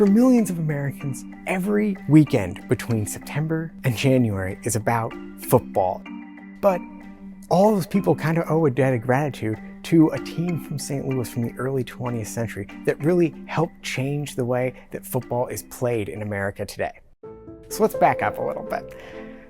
For millions of Americans, every weekend between September and January is about football. But all those people kind of owe a debt of gratitude to a team from St. Louis from the early 20th century that really helped change the way that football is played in America today. So let's back up a little bit.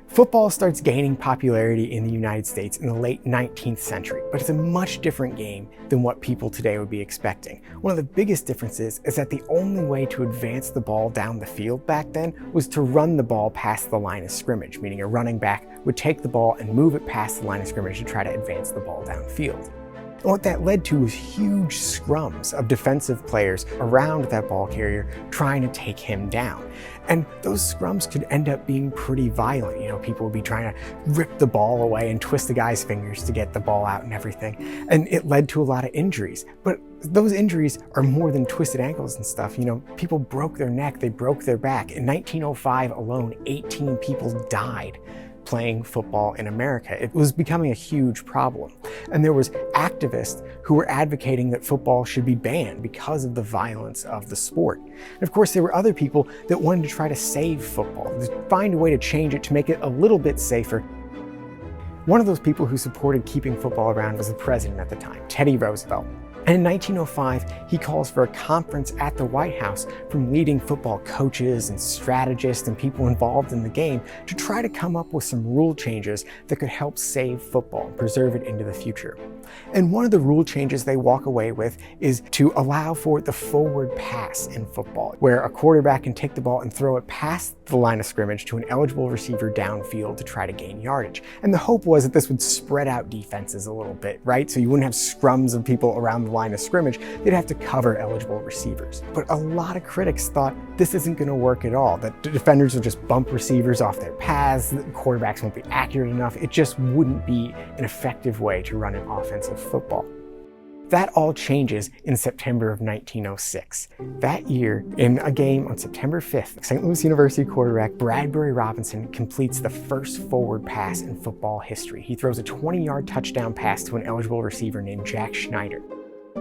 Football starts gaining popularity in the United States in the late 19th century, but it's a much different game than what people today would be expecting. One of the biggest differences is that the only way to advance the ball down the field back then was to run the ball past the line of scrimmage, meaning a running back would take the ball and move it past the line of scrimmage to try to advance the ball downfield. And what that led to was huge scrums of defensive players around that ball carrier trying to take him down. And those scrums could end up being pretty violent. People would be trying to rip the ball away and twist the guy's fingers to get the ball out and everything. And it led to a lot of injuries. But those injuries are more than twisted ankles and stuff. People broke their neck, they broke their back. In 1905 alone, 18 people died playing football in America. It was becoming a huge problem. And there was activists who were advocating that football should be banned because of the violence of the sport. And of course, there were other people that wanted to try to save football, to find a way to change it to make it a little bit safer. One of those people who supported keeping football around was the president at the time, Teddy Roosevelt. And in 1905, he calls for a conference at the White House from leading football coaches and strategists and people involved in the game to try to come up with some rule changes that could help save football and preserve it into the future. And one of the rule changes they walk away with is to allow for the forward pass in football, where a quarterback can take the ball and throw it past the line of scrimmage to an eligible receiver downfield to try to gain yardage. And the hope was that this would spread out defenses a little bit, right? So you wouldn't have scrums of people around the line of scrimmage, they'd have to cover eligible receivers. But a lot of critics thought this isn't going to work at all, that the defenders will just bump receivers off their paths, the quarterbacks won't be accurate enough, it just wouldn't be an effective way to run an offensive football. That all changes in September of 1906. That year, in a game on September 5th, St. Louis University quarterback Bradbury Robinson completes the first forward pass in football history. He throws a 20-yard touchdown pass to an eligible receiver named Jack Schneider.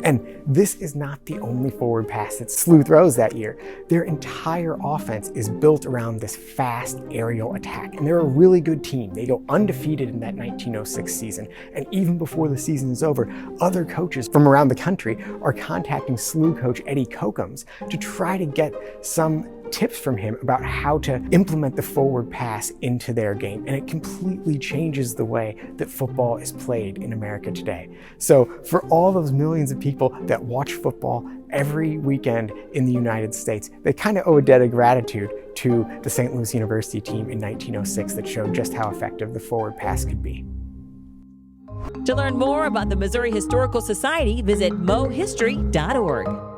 And this is not the only forward pass that SLU throws that year. Their entire offense is built around this fast aerial attack, and they're a really good team. They go undefeated in that 1906 season, and even before the season is over, other coaches from around the country are contacting SLU coach Eddie Kokums to try to get some tips from him about how to implement the forward pass into their game. And it completely changes the way that football is played in America today. So for all those millions of people that watch football every weekend in the United States, they kind of owe a debt of gratitude to the St. Louis University team in 1906 that showed just how effective the forward pass could be. To learn more about the Missouri Historical Society, visit mohistory.org.